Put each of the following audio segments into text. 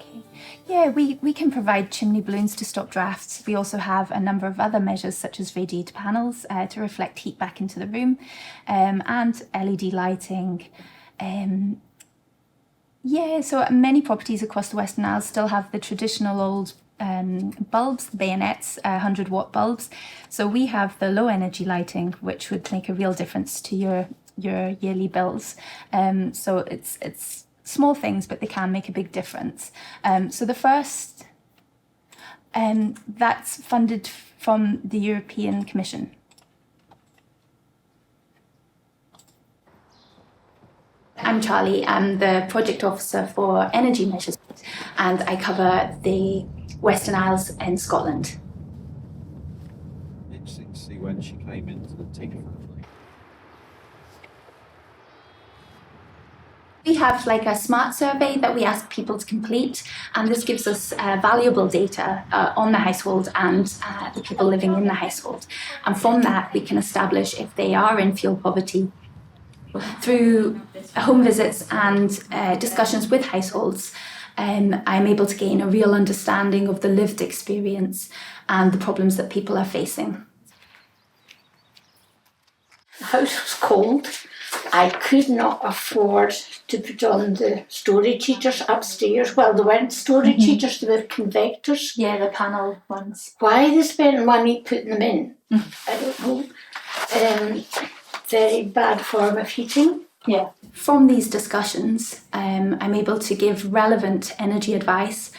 Okay. Yeah, we can provide chimney balloons to stop drafts. We also have a number of other measures such as radiator panels to reflect heat back into the room, and LED lighting. So many properties across the Western Isles still have the traditional old bulbs, bayonets, 100-watt bulbs. So we have the low energy lighting, which would make a real difference to your yearly bills. So it's small things, but they can make a big difference. So the first, that's funded from the European Commission. I'm Charlie, I'm the project officer for EnergyMeasures, and I cover the Western Isles in Scotland. Interesting to see when she came into the team family. We have like a smart survey that we ask people to complete, and this gives us valuable data on the household and the people living in the household. And from that, we can establish if they are in fuel poverty. Through home visits and discussions with households, I'm able to gain a real understanding of the lived experience and the problems that people are facing. The house was cold. I could not afford to put on the storage heaters upstairs. Well, they weren't storage heaters, they were convectors. Yeah, the panel ones. Why they spent money putting them in, I don't know. Very bad form of heating. Yeah. From these discussions, I'm able to give relevant energy advice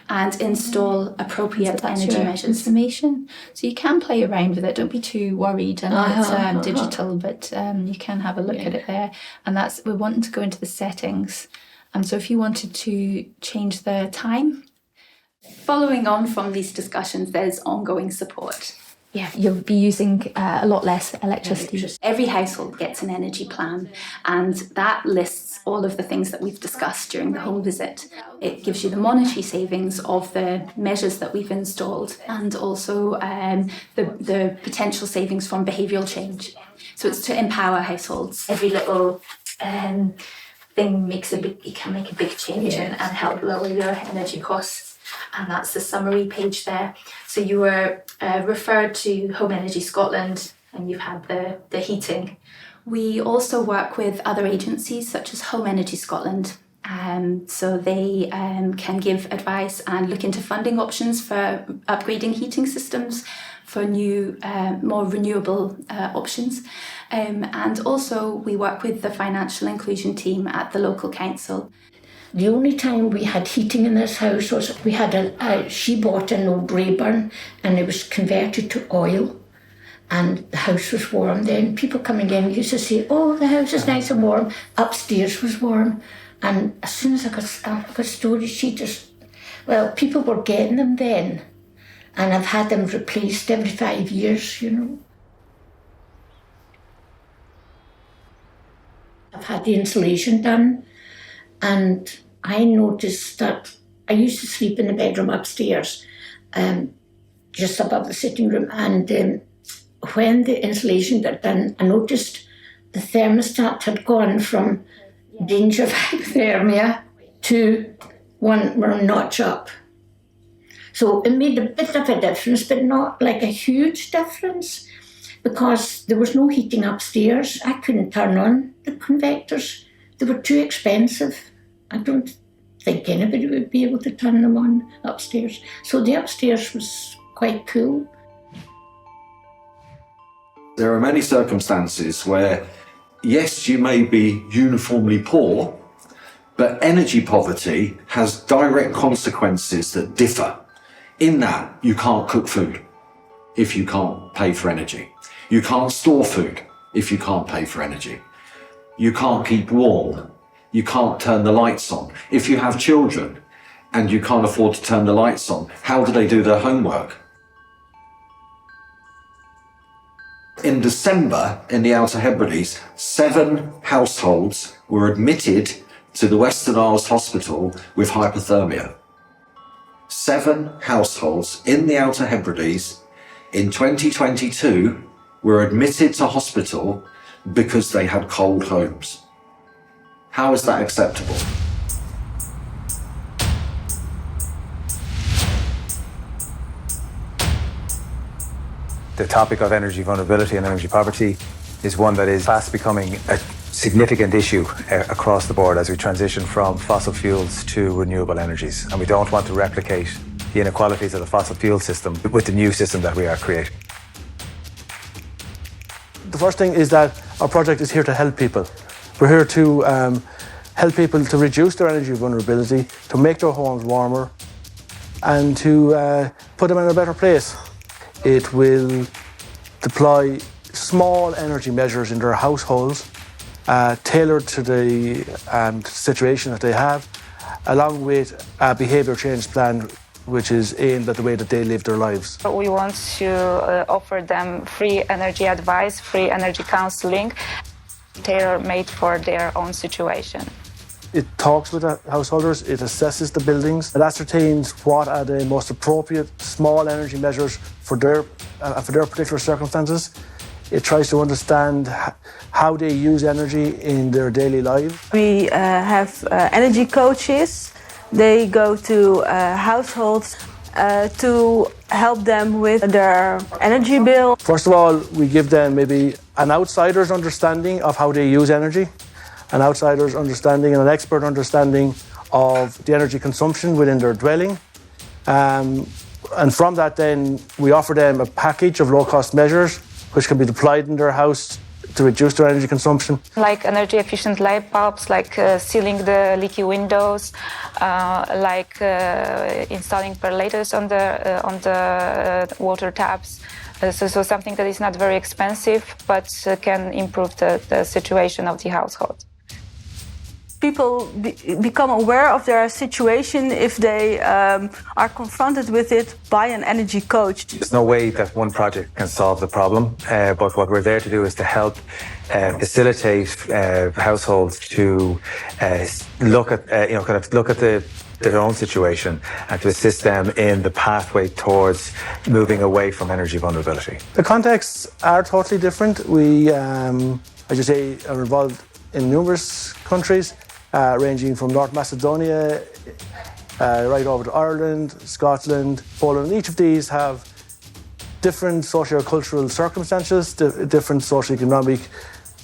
and install appropriate energy measures. Information. So you can play around with it. Don't be too worried. I know it's digital, but you can have a look at it there. And we're wanting to go into the settings. And so if you wanted to change the time, following on from these discussions, there's ongoing support. Yeah, you'll be using a lot less electricity. Every household gets an energy plan, and that lists all of the things that we've discussed during the home visit. It gives you the monetary savings of the measures that we've installed, and also the potential savings from behavioural change. So it's to empower households. Every little thing can make a big change and help lower your energy costs. And that's the summary page there. So you were referred to Home Energy Scotland, and you've had the heating. We also work with other agencies such as Home Energy Scotland. So they can give advice and look into funding options for upgrading heating systems for new, more renewable options. And also we work with the financial inclusion team at the local council. The only time we had heating in this house was we had she bought an old Rayburn and it was converted to oil, and the house was warm then. People coming in used to say, oh, the house is nice and warm. Upstairs was warm. And as soon as I got storage heaters, well, people were getting them then. And I've had them replaced every 5 years, you know. I've had the insulation done, and I noticed that I used to sleep in the bedroom upstairs, just above the sitting room, and when the insulation got done, I noticed the thermostat had gone from danger of hypothermia to one notch up. So it made a bit of a difference, but not like a huge difference, because there was no heating upstairs. I couldn't turn on the convectors. They were too expensive. I don't think anybody would be able to turn them on upstairs. So the upstairs was quite cool. There are many circumstances where, yes, you may be uniformly poor, but energy poverty has direct consequences that differ. In that, you can't cook food if you can't pay for energy. You can't store food if you can't pay for energy. You can't keep warm. You can't turn the lights on. If you have children and you can't afford to turn the lights on, how do they do their homework? In December, in the Outer Hebrides, 7 households were admitted to the Western Isles Hospital with hypothermia. 7 households in the Outer Hebrides in 2022 were admitted to hospital because they had cold homes. How is that acceptable? The topic of energy vulnerability and energy poverty is one that is fast becoming a significant issue across the board as we transition from fossil fuels to renewable energies. And we don't want to replicate the inequalities of the fossil fuel system with the new system that we are creating. The first thing is that our project is here to help people. We're here to help people to reduce their energy vulnerability, to make their homes warmer, and to put them in a better place. It will deploy small energy measures in their households, tailored to the situation that they have, along with a behaviour change plan which is aimed at the way that they live their lives. We want to offer them free energy advice, free energy counselling, tailor-made for their own situation. It talks with the householders, it assesses the buildings, it ascertains what are the most appropriate small energy measures for their particular circumstances. It tries to understand how they use energy in their daily lives. We have energy coaches. They go to households to help them with their energy bill. First of all, we give them maybe an outsider's understanding of how they use energy, an outsider's understanding and an expert understanding of the energy consumption within their dwelling. And from that then, we offer them a package of low-cost measures which can be deployed in their house to reduce their energy consumption. Like energy efficient light bulbs, like sealing the leaky windows, like installing percolators on the water taps. So something that is not very expensive, but can improve the situation of the household. People become aware of their situation if they are confronted with it by an energy coach. There's no way that one project can solve the problem, but what we're there to do is to help facilitate households to look at their own situation and to assist them in the pathway towards moving away from energy vulnerability. The contexts are totally different. We, as you say, are involved in numerous countries, ranging from North Macedonia right over to Ireland, Scotland, Poland. Each of these have different socio-cultural circumstances, different socio-economic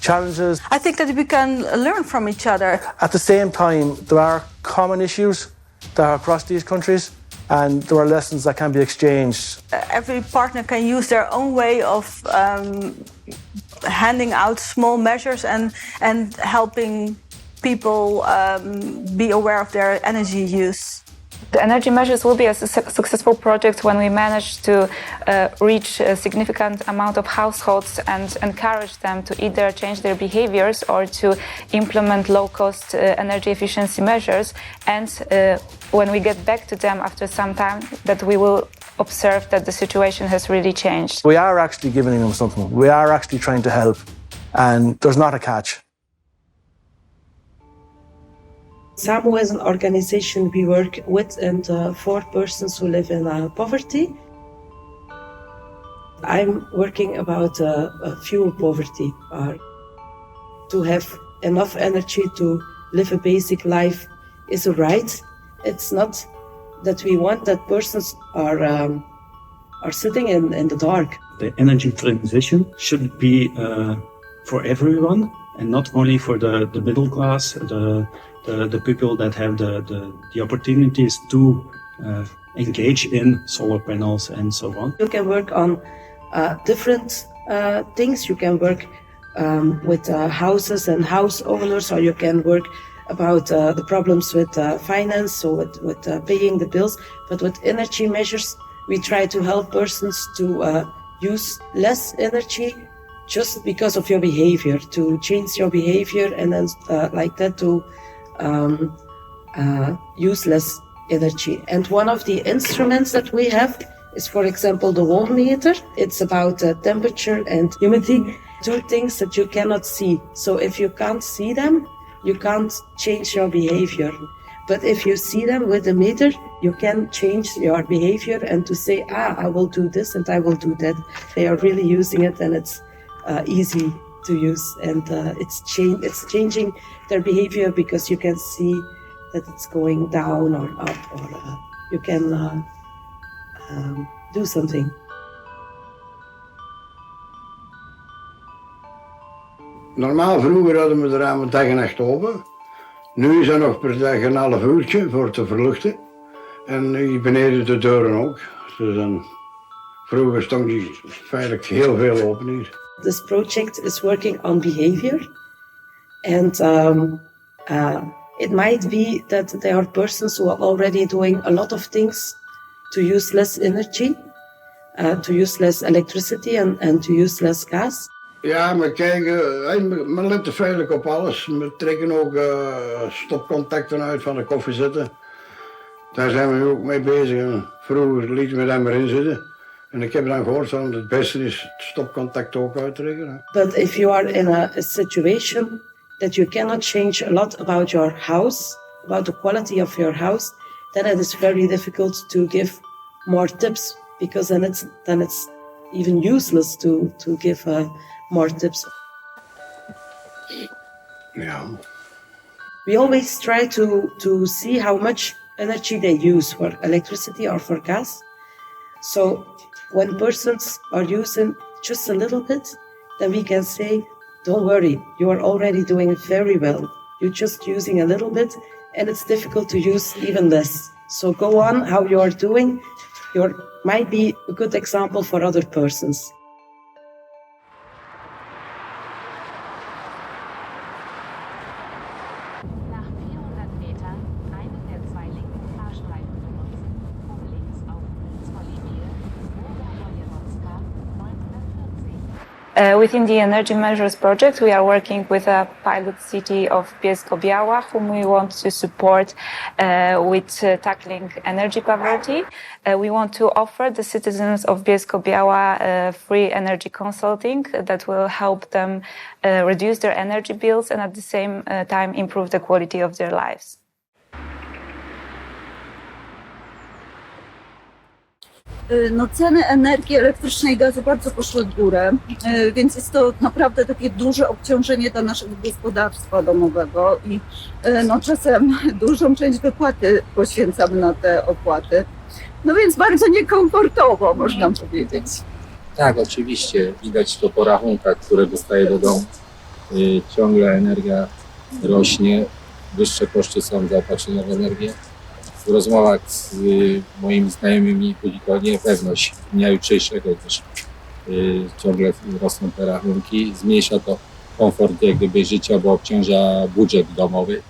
challenges. I think that we can learn from each other. At the same time, there are common issues that are across these countries, and there are lessons that can be exchanged. Every partner can use their own way of handing out small measures and helping people be aware of their energy use. The EnergyMeasures will be a successful project when we manage to reach a significant amount of households and encourage them to either change their behaviors or to implement low-cost energy efficiency measures. And when we get back to them after some time, that we will observe that the situation has really changed. We are actually giving them something. We are actually trying to help, and there's not a catch. SAMO is an organization we work with and for persons who live in poverty. I'm working about fuel poverty. To have enough energy to live a basic life is a right. It's not that we want that persons are sitting in the dark. The energy transition should be for everyone and not only for the middle class, the people that have the opportunities to engage in solar panels and so on. You can work on different things. You can work with houses and house owners, or you can work about the problems with finance, so with paying the bills. But with energy measures, we try to help persons to use less energy just because of your behavior, to change your behavior and then like that to use less energy. And one of the instruments that we have is, for example, the wall meter. It's about temperature and humidity, two things that you cannot see. So if you can't see them, you can't change your behavior. But if you see them with the meter, you can change your behavior and to say, I will do this and I will do that. They are really using it, and it's easy to use, and it's changing their behavior because you can see that it's going down or up, or you can do something. Normaal vroeger hadden we de ramen dag en nacht open. Nu is er nog per dag een half uurtje voor te verluchten. En hier beneden de deuren ook. Dus dan, vroeger stond die feitelijk heel veel open hier. This project is working on behavior. And it might be that there are persons who are already doing a lot of things to use less energy, to use less electricity and to use less gas. Ja, we kijken, we letten feitelijk op alles. We trekken ook stopcontacten uit van de koffiezetten. Daar zijn we nu ook mee bezig. Vroeger lieten we dat maar in zitten. En ik heb dan gehoord dat het beste is het stopcontact ook uittrekken. But if you are in a situation that you cannot change a lot about your house, about the quality of your house, then it is very difficult to give more tips, because then it's even useless to give more tips. Ja. We always try to see how much energy they use for electricity or for gas. So when persons are using just a little bit, then we can say, don't worry, you are already doing very well. You're just using a little bit and it's difficult to use even less. So go on how you are doing. You might be a good example for other persons. Within the EnergyMeasures project, we are working with a pilot city of Bielsko-Biała, whom we want to support with tackling energy poverty. We want to offer the citizens of Bielsko-Biała free energy consulting that will help them reduce their energy bills and at the same time improve the quality of their lives. No, ceny energii elektrycznej i gazu bardzo poszły w górę, więc jest to naprawdę takie duże obciążenie dla naszego gospodarstwa domowego i no, czasem dużą część wypłaty poświęcamy na te opłaty. No więc bardzo niekomfortowo, można powiedzieć. Tak, oczywiście. Widać to po rachunkach, które dostaję do domu. Ciągle energia rośnie, wyższe koszty są zaopatrzenia w energię. W rozmowach z moimi znajomymi budzi to niepewność dnia jutrzejszego, gdyż ciągle rosną te rachunki. Zmniejsza to komfort jak gdyby życia, bo obciąża budżet domowy.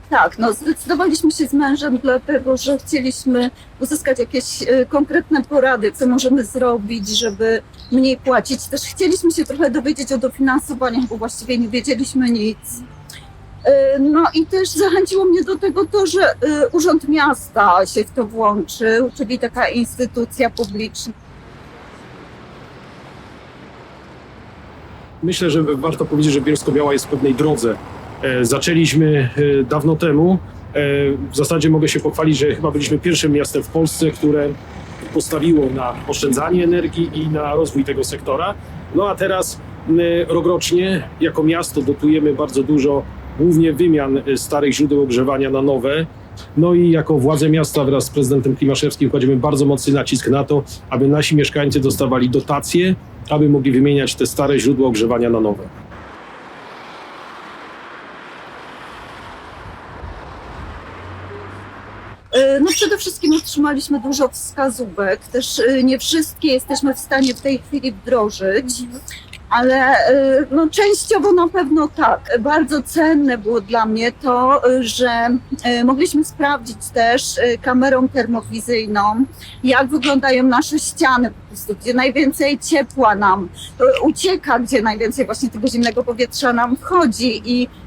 Tak, no zdecydowaliśmy się z mężem dlatego, że chcieliśmy uzyskać jakieś konkretne porady, co możemy zrobić, żeby mniej płacić. Też chcieliśmy się trochę dowiedzieć o dofinansowaniach, bo właściwie nie wiedzieliśmy nic. No i też zachęciło mnie do tego to, że Urząd Miasta się w to włączył, czyli taka instytucja publiczna. Myślę, że warto powiedzieć, że Bielsko-Biała jest w pewnej drodze. Zaczęliśmy dawno temu. W zasadzie mogę się pochwalić, że chyba byliśmy pierwszym miastem w Polsce, które postawiło na oszczędzanie energii i na rozwój tego sektora. No a teraz rokrocznie jako miasto dotujemy bardzo dużo głównie wymian starych źródeł ogrzewania na nowe. No i jako władze miasta wraz z prezydentem Klimaszewskim kładziemy bardzo mocny nacisk na to, aby nasi mieszkańcy dostawali dotacje, aby mogli wymieniać te stare źródła ogrzewania na nowe. No przede wszystkim otrzymaliśmy dużo wskazówek, też nie wszystkie jesteśmy w stanie w tej chwili wdrożyć, ale no, częściowo na pewno tak. Bardzo cenne było dla mnie to, że mogliśmy sprawdzić też kamerą termowizyjną, jak wyglądają nasze ściany, po prostu, gdzie najwięcej ciepła nam ucieka, gdzie najwięcej właśnie tego zimnego powietrza nam wchodzi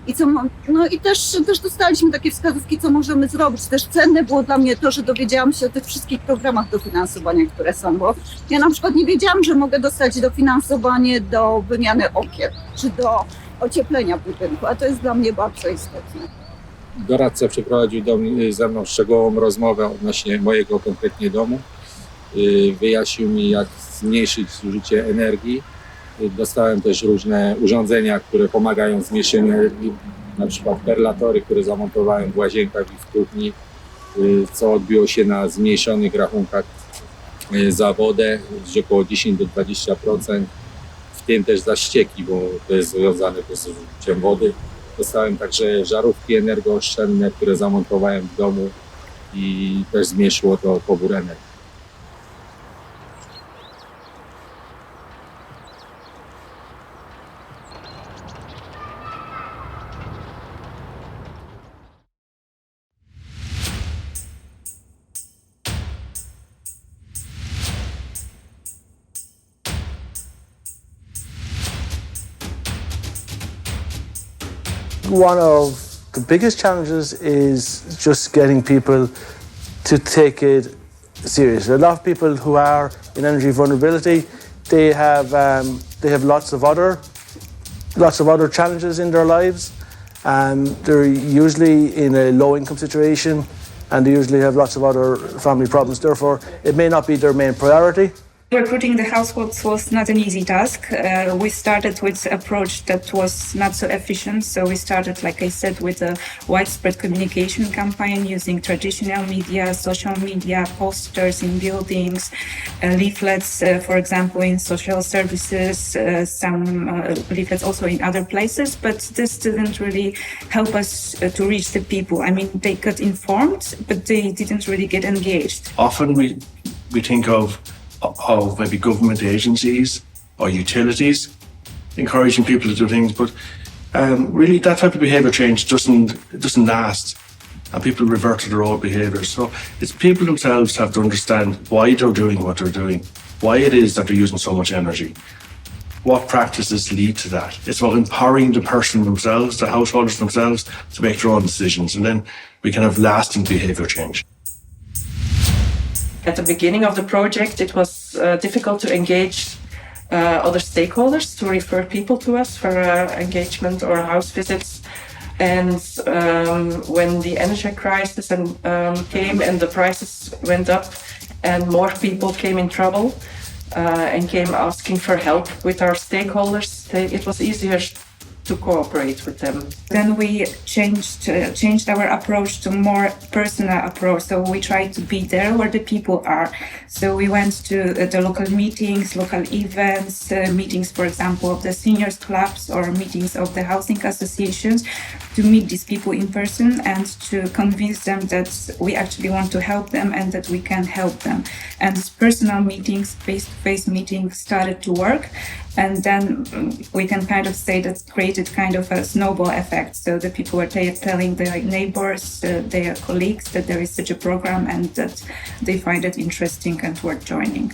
i co, no i też dostaliśmy takie wskazówki, co możemy zrobić. Też cenne było dla mnie to, że dowiedziałam się o tych wszystkich programach dofinansowania, które są, bo ja na przykład nie wiedziałam, że mogę dostać dofinansowanie do wymiany okien, czy do ocieplenia budynku, a to jest dla mnie bardzo istotne. Doradca przeprowadził ze mną szczegółową rozmowę odnośnie mojego konkretnie domu. Wyjaśnił mi, jak zmniejszyć zużycie energii. Dostałem też różne urządzenia, które pomagają w zmniejszeniu energii, na przykład perlatory, które zamontowałem w łazienkach i w kuchni, co odbiło się na zmniejszonych rachunkach za wodę, gdzie około 10 do 20%, w tym też za ścieki, bo to jest związane też z zużyciem wody. Dostałem także żarówki energooszczędne, które zamontowałem w domu i też zmniejszyło to pobór energii. One of the biggest challenges is just getting people to take it serious. A lot of people who are in energy vulnerability, they have lots of other challenges in their lives. They're usually in a low-income situation, and they usually have lots of other family problems. Therefore, it may not be their main priority. Recruiting the households was not an easy task. We started with an approach that was not so efficient. So we started, like I said, with a widespread communication campaign using traditional media, social media, posters in buildings, leaflets, for example, in social services, some leaflets also in other places. But this didn't really help us to reach the people. I mean, they got informed, but they didn't really get engaged. Often we think of maybe government agencies or utilities encouraging people to do things, but really that type of behaviour change doesn't last, and people revert to their old behaviours. So it's people themselves have to understand why they're doing what they're doing, why it is that they're using so much energy, what practices lead to that. It's about empowering the person themselves, the householders themselves, to make their own decisions, and then we can have lasting behaviour change. At the beginning of the project, it was difficult to engage other stakeholders, to refer people to us for engagement or house visits. And when the energy crisis came and the prices went up and more people came in trouble and came asking for help with our stakeholders, it was easier to cooperate with them. Then we changed our approach to more personal approach. So we tried to be there where the people are. So we went to the local meetings, local events, meetings, for example, of the seniors clubs or meetings of the housing associations, to meet these people in person and to convince them that we actually want to help them and that we can help them. And these personal meetings, face-to-face meetings started to work. And then we can kind of say that created kind of a snowball effect. So the people were telling their neighbors, their colleagues that there is such a program and that they find it interesting and worth joining.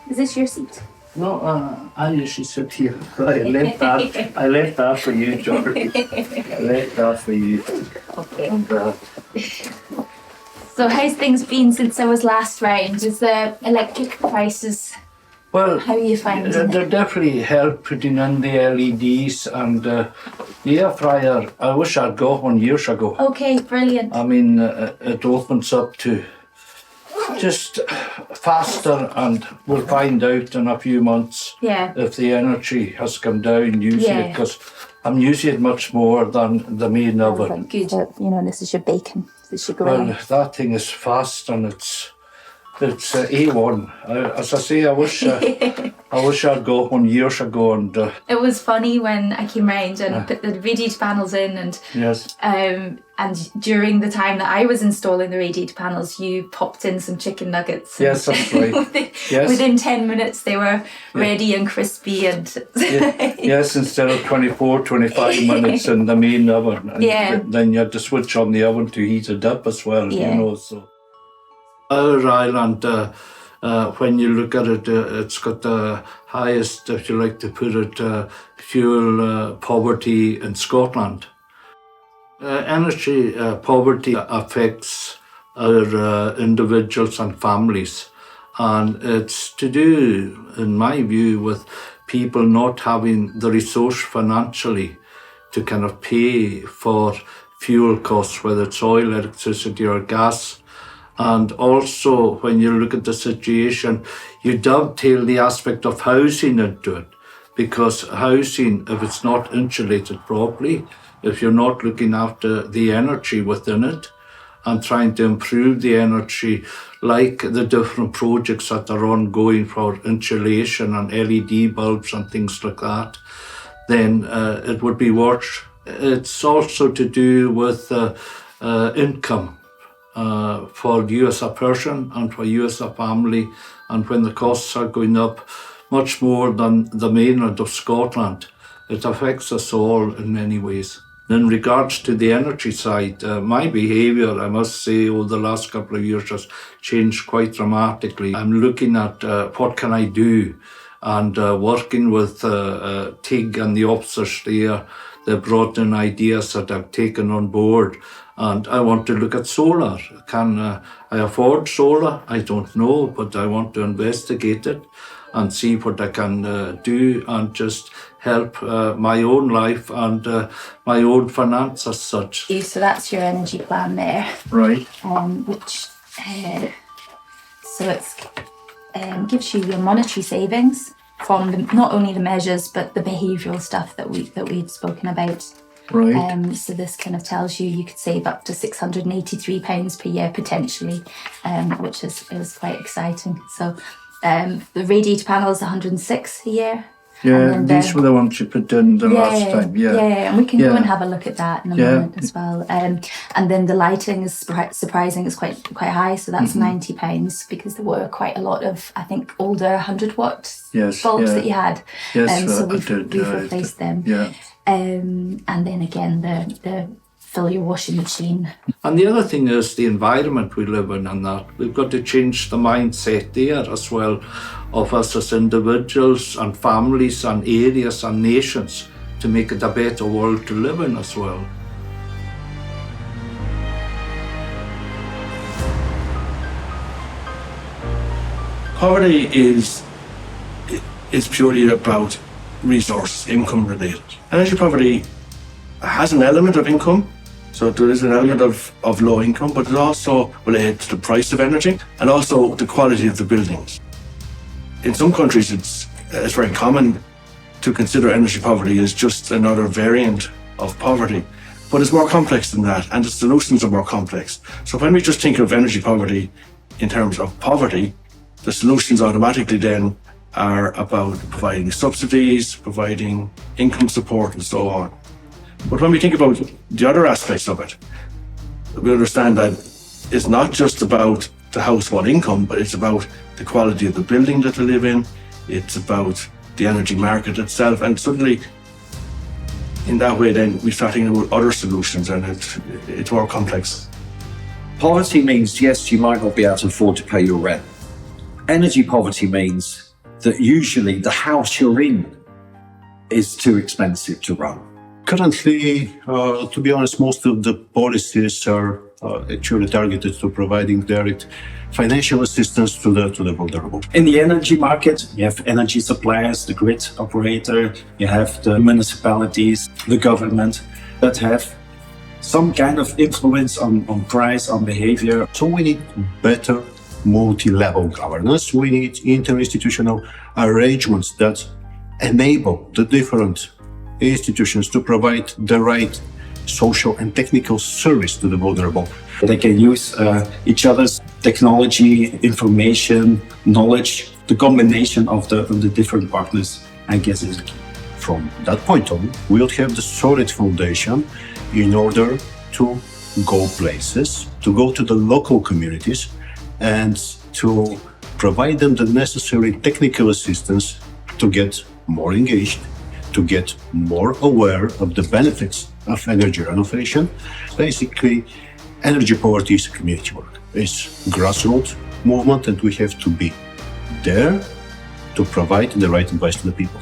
Is this your seat? No, I usually sit here. I left that for you, Georgie. I left that for you. Okay. And, So how's things been since I was last round? Is the electric prices, well, how are you finding it? They definitely help putting in the LEDs and the air fryer. I wish I'd got one years ago. Okay, brilliant. I mean, it opens up to just faster, and we'll find out in a few months if the energy has come down using it, because I'm using it much more than the main oven. Good. You know, this is your bacon. This is your gravy. Well, that thing is fast and it's A1. As I say, I wish I'd got one years ago. And it was funny when I came round and put the radiator panels in, and and during the time that I was installing the radiator panels, you popped in some chicken nuggets. Yes, that's right. Within 10 minutes, they were ready and crispy. And yes, instead of 24, 25 minutes in the main oven, and then you had to switch on the oven to heat it up as well. You know, so. Our island, when you look at it, it's got the highest, if you like to put it, fuel poverty in Scotland. Energy poverty affects our individuals and families, and it's to do, in my view, with people not having the resource financially to kind of pay for fuel costs, whether it's oil, electricity or gas. And also, when you look at the situation, you dovetail the aspect of housing into it, because housing, if it's not insulated properly, if you're not looking after the energy within it and trying to improve the energy, like the different projects that are ongoing for insulation and LED bulbs and things like that, then it would be worse. It's also to do with income for you as a person and for you as a family, and when the costs are going up much more than the mainland of Scotland, it affects us all in many ways. In regards to the energy side, my behaviour, I must say, over the last couple of years has changed quite dramatically. I'm looking at what can I do, and working with TIG and the officers there, they brought in ideas that I've taken on board, and I want to look at solar. Can I afford solar? I don't know, but I want to investigate it and see what I can do and just help my own life and my own finance as such. So that's your energy plan there. Right. Which so it's gives you your monetary savings from not only the measures but the behavioural stuff that we've spoken about. Right. So this kind of tells you could save up to £683 per year potentially, which is quite exciting. So the radiator panel is 106 a year. Yeah, these were the ones you put in the last time. Yeah, and we can go and have a look at that in a moment as well. And then the lighting is surprising, it's quite high, so that's £90 because there were quite a lot of, I think, older 100 watt bulbs that you had. Yes, so we've replaced them. Yeah. And then again the fill your washing machine. And the other thing is the environment we live in, and that we've got to change the mindset there as well of us as individuals and families and areas and nations to make it a better world to live in as well. Poverty is purely about resource, income related. Energy poverty has an element of income, so there is an element of low income, but it also relates to the price of energy and also the quality of the buildings. In some countries, it's very common to consider energy poverty as just another variant of poverty, but it's more complex than that, and the solutions are more complex. So when we just think of energy poverty in terms of poverty, the solutions automatically then are about providing subsidies, providing income support, and so on. But when we think about the other aspects of it, we understand that it's not just about the household income, but it's about the quality of the building that they live in, it's about the energy market itself, and suddenly in that way then we start thinking about other solutions, and it's more complex. Poverty means, yes, you might not be able to afford to pay your rent. Energy poverty means that usually the house you're in is too expensive to run. Currently, to be honest, most of the policies are actually targeted to providing direct financial assistance to the vulnerable. In the energy market, you have energy suppliers, the grid operator, you have the municipalities, the government that have some kind of influence on price, on behavior. So we need better multi-level governance. We need interinstitutional arrangements that enable the different institutions to provide the right social and technical service to the vulnerable. They can use each other's technology, information, knowledge. The combination of the different partners, I guess, is key. From that point on, we'll have the solid foundation in order to go places, to go to the local communities, and to provide them the necessary technical assistance to get more engaged, to get more aware of the benefits of energy renovation. Basically, energy poverty is community work. It's grassroots movement, and we have to be there to provide the right advice to the people.